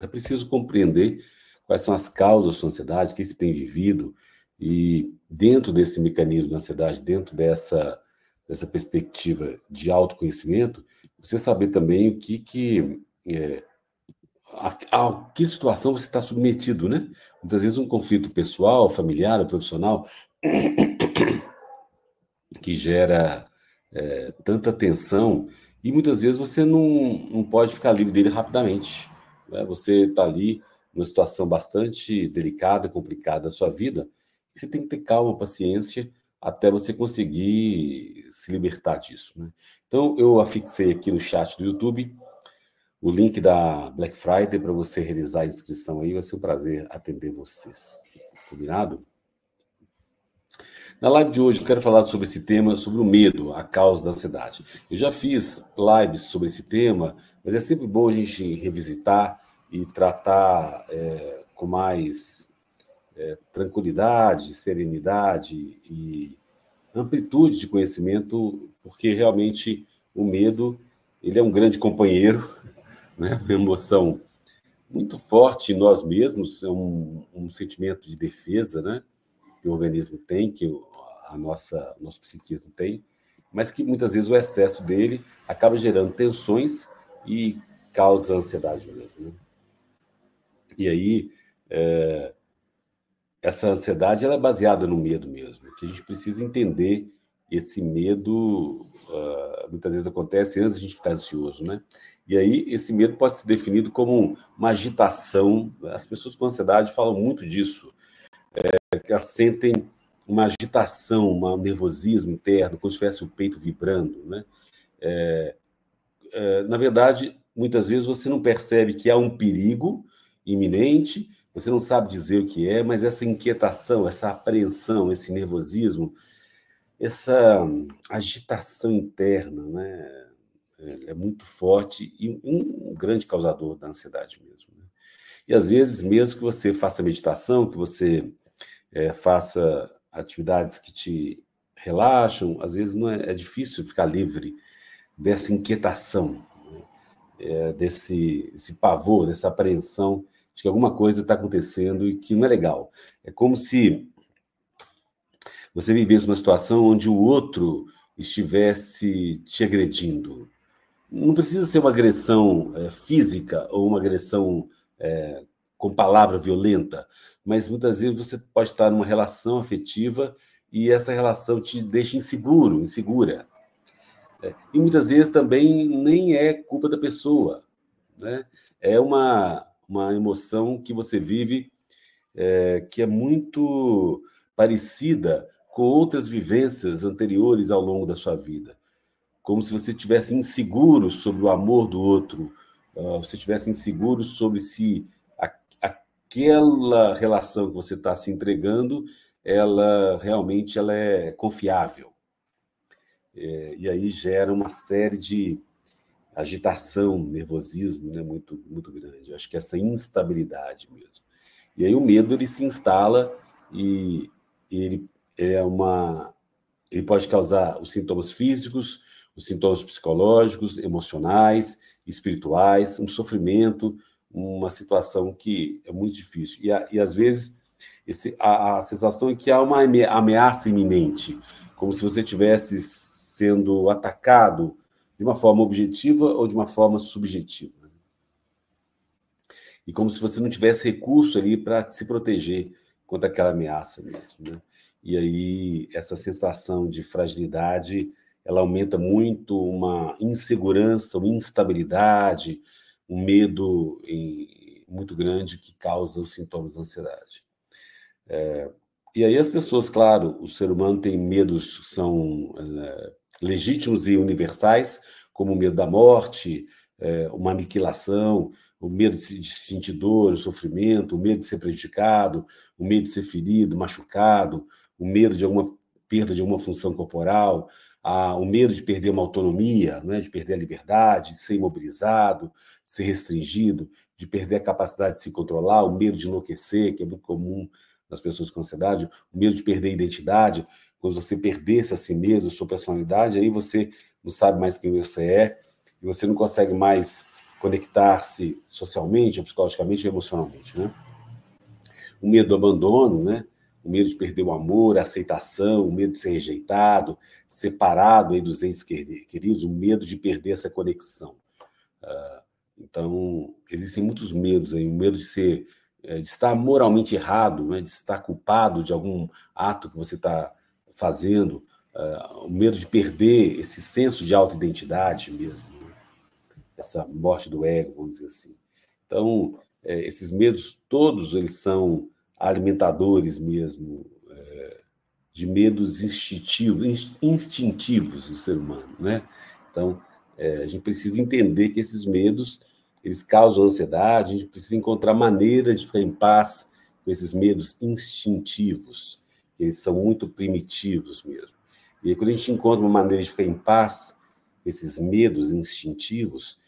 É preciso compreender quais são as causas da sua ansiedade, o que você tem vivido, e dentro desse mecanismo da ansiedade, dentro dessa perspectiva de autoconhecimento, você saber também a que situação você está submetido, né? Muitas vezes um conflito pessoal, familiar ou profissional que gera tanta tensão, e muitas vezes você não pode ficar livre dele rapidamente, né? Você está ali numa situação bastante delicada, complicada da sua vida, e você tem que ter calma, paciência, até você conseguir se libertar disso, né? Então, eu afixei aqui no chat do YouTube o link da Black Friday para você realizar a inscrição aí. Vai ser um prazer atender vocês. Combinado? Na live de hoje eu quero falar sobre esse tema, sobre o medo, a causa da ansiedade. Eu já fiz lives sobre esse tema, mas é sempre bom a gente revisitar e tratar com mais tranquilidade, serenidade e amplitude de conhecimento, porque realmente o medo, ele é um grande companheiro, né? Uma emoção muito forte em nós mesmos, é um sentimento de defesa, né? Que o organismo tem, que nosso psiquismo tem, mas que muitas vezes o excesso dele acaba gerando tensões e causa ansiedade mesmo, né? E aí, essa ansiedade ela é baseada no medo mesmo, que a gente precisa entender esse medo, muitas vezes acontece antes de a gente ficar ansioso, né? E aí, esse medo pode ser definido como uma agitação. As pessoas com ansiedade falam muito disso, que elas sentem uma agitação, um nervosismo interno, como se tivesse o peito vibrando, né? Na verdade, muitas vezes você não percebe que há um perigo iminente, você não sabe dizer o que é, mas essa inquietação, essa apreensão, esse nervosismo, essa agitação interna, né, é muito forte e um grande causador da ansiedade mesmo, né? E às vezes, mesmo que você faça meditação, que você faça atividades que te relaxam, às vezes não é difícil ficar livre dessa inquietação, desse pavor, dessa apreensão de que alguma coisa está acontecendo e que não é legal. É como se você vivesse uma situação onde o outro estivesse te agredindo. Não precisa ser uma agressão física ou uma agressão com palavra violenta, mas muitas vezes você pode estar numa relação afetiva e essa relação te deixa inseguro, insegura. E muitas vezes também nem é culpa da pessoa, né? É uma emoção que você vive que é muito parecida com outras vivências anteriores ao longo da sua vida. Como se você estivesse inseguro sobre o amor do outro, você estivesse inseguro sobre se aquela relação que você está se entregando, ela realmente ela é confiável. E aí gera uma série de agitação, nervosismo, né, muito, muito grande. Acho que essa instabilidade mesmo. E aí o medo ele se instala e ele ele pode causar os sintomas físicos, os sintomas psicológicos, emocionais, espirituais, um sofrimento, uma situação que é muito difícil. E às vezes a sensação é que há uma ameaça iminente, como se você estivesse sendo atacado de uma forma objetiva ou de uma forma subjetiva. E como se você não tivesse recurso ali para se proteger contra aquela ameaça mesmo, né? E aí essa sensação de fragilidade, ela aumenta muito uma insegurança, uma instabilidade, um medo muito grande que causa os sintomas da ansiedade. E aí as pessoas, claro, o ser humano tem medos que são legítimos e universais, como o medo da morte, uma aniquilação, o medo de sentir dor, o sofrimento, o medo de ser prejudicado, o medo de ser ferido, machucado, o medo de alguma perda de alguma função corporal, o medo de perder uma autonomia, né, de perder a liberdade, de ser imobilizado, de ser restringido, de perder a capacidade de se controlar, o medo de enlouquecer, que é muito comum nas pessoas com ansiedade, o medo de perder a identidade. Quando você perdesse a si mesmo, a sua personalidade, aí você não sabe mais quem você é, e você não consegue mais conectar-se socialmente, psicologicamente e emocionalmente, né? O medo do abandono, né? O medo de perder o amor, a aceitação, o medo de ser rejeitado, separado aí dos entes queridos, o medo de perder essa conexão. Então, existem muitos medos aí, o medo de estar moralmente errado, né? De estar culpado de algum ato que você está fazendo, o medo de perder esse senso de autoidentidade mesmo, né? Essa morte do ego, vamos dizer assim. Então, esses medos todos, eles são alimentadores mesmo, de medos instintivos do ser humano, né? Então, a gente precisa entender que esses medos, eles causam ansiedade, a gente precisa encontrar maneiras de ficar em paz com esses medos instintivos, eles são muito primitivos mesmo. E aí, quando a gente encontra uma maneira de ficar em paz com esses medos instintivos,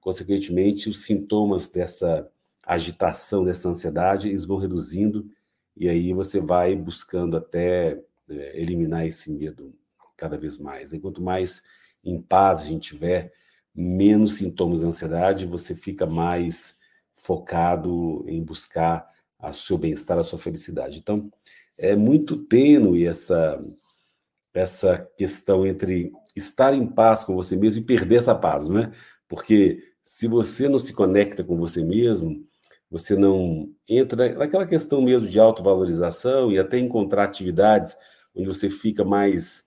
consequentemente, os sintomas dessa agitação, dessa ansiedade, eles vão reduzindo, e aí você vai buscando até eliminar esse medo cada vez mais. E quanto mais em paz a gente tiver, menos sintomas de ansiedade, você fica mais focado em buscar o seu bem-estar, a sua felicidade. Então, é muito tênue essa questão entre estar em paz com você mesmo e perder essa paz, não é? Porque se você não se conecta com você mesmo, você não entra naquela questão mesmo de autovalorização e até encontrar atividades onde você fica mais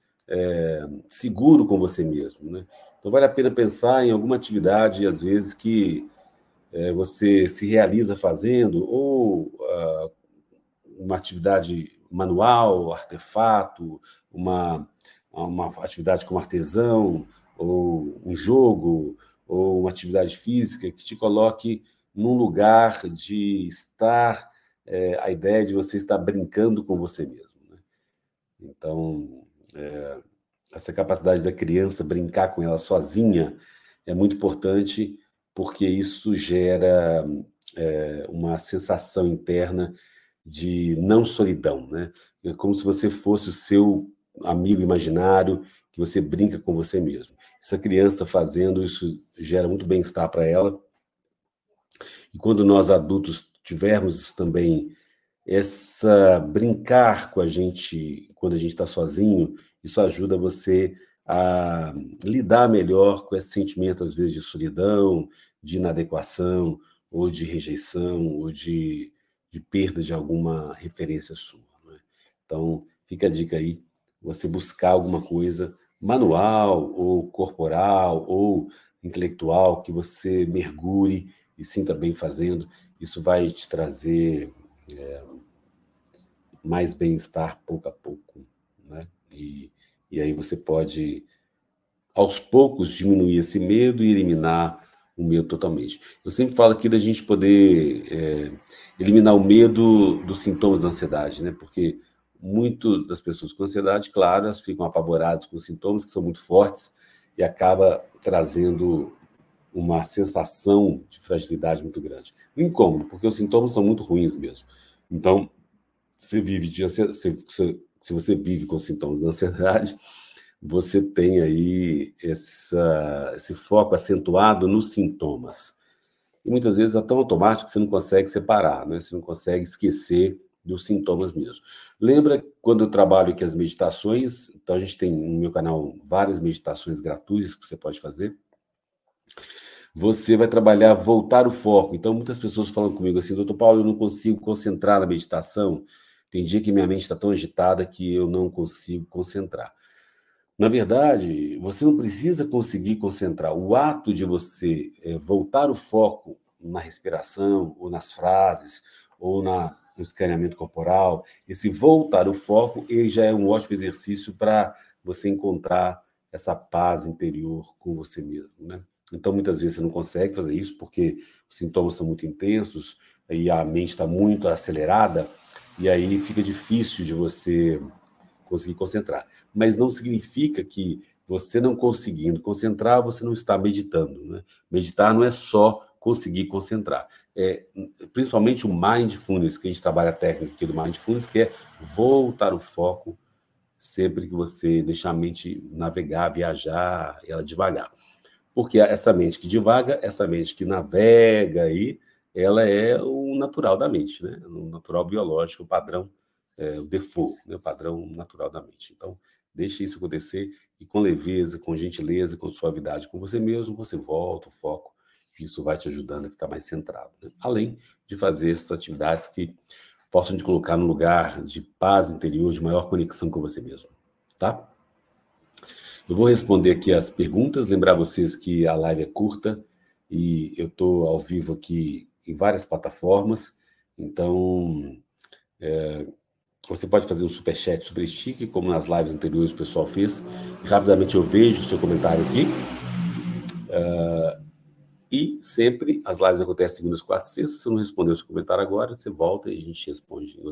seguro com você mesmo, né? Então, vale a pena pensar em alguma atividade, às vezes, que você se realiza fazendo, ou uma atividade manual, artefato, uma atividade como artesão, ou um jogo, ou uma atividade física que te coloque num lugar de estar, a ideia de você estar brincando com você mesmo, né? Então, essa capacidade da criança brincar com ela sozinha é muito importante, porque isso gera uma sensação interna de não solidão, né? É como se você fosse o seu amigo imaginário, que você brinca com você mesmo. Essa criança fazendo isso gera muito bem-estar para ela. E quando nós adultos tivermos também essa brincar com a gente quando a gente está sozinho, isso ajuda você a lidar melhor com esse sentimento, às vezes, de solidão, de inadequação, ou de rejeição, ou de perda de alguma referência sua, né? Então, fica a dica aí, você buscar alguma coisa manual, ou corporal, ou intelectual, que você mergulhe e sinta bem fazendo. Isso vai te trazer mais bem-estar pouco a pouco, né? E aí você pode, aos poucos, diminuir esse medo e eliminar o medo totalmente. Eu sempre falo aqui da gente poder eliminar o medo dos sintomas da ansiedade, né? Porque muito das pessoas com ansiedade, claro, elas ficam apavoradas com os sintomas, que são muito fortes, e acaba trazendo uma sensação de fragilidade muito grande. O incômodo, porque os sintomas são muito ruins mesmo. Então, se você vive com sintomas de ansiedade, você tem aí esse foco acentuado nos sintomas. E muitas vezes é tão automático que você não consegue separar, né? Você não consegue esquecer dos sintomas mesmo. Lembra quando eu trabalho aqui as meditações? Então, a gente tem no meu canal várias meditações gratuitas que você pode fazer. Você vai trabalhar voltar o foco. Então, muitas pessoas falam comigo assim, doutor Paulo, eu não consigo concentrar na meditação. Tem dia que minha mente está tão agitada que eu não consigo concentrar. Na verdade, você não precisa conseguir concentrar. O ato de você voltar o foco na respiração, ou nas frases, ou no escaneamento corporal, esse voltar o foco, ele já é um ótimo exercício para você encontrar essa paz interior com você mesmo, né? Então, muitas vezes você não consegue fazer isso porque os sintomas são muito intensos e a mente está muito acelerada, e aí fica difícil de você conseguir concentrar. Mas não significa que você não conseguindo concentrar, você não está meditando, né? Meditar não é só conseguir concentrar. Principalmente o Mindfulness, que a gente trabalha a técnica aqui do Mindfulness, que é voltar o foco sempre que você deixar a mente navegar, viajar, ela devagar. Porque essa mente que divaga, essa mente que navega aí, ela é o natural da mente, né? O natural biológico, o padrão, o default, né? O padrão natural da mente. Então, deixe isso acontecer e com leveza, com gentileza, com suavidade com você mesmo, você volta o foco. Isso vai te ajudando a ficar mais centrado, né? Além de fazer essas atividades que possam te colocar num lugar de paz interior, de maior conexão com você mesmo, tá? Eu vou responder aqui as perguntas, lembrar vocês que a live é curta e eu estou ao vivo aqui em várias plataformas, então você pode fazer um superchat, super stick, como nas lives anteriores o pessoal fez, e rapidamente eu vejo o seu comentário aqui. E sempre as lives acontecem segundas, quartas e sextas. Se eu não responder o seu comentário agora, você volta e a gente responde em outro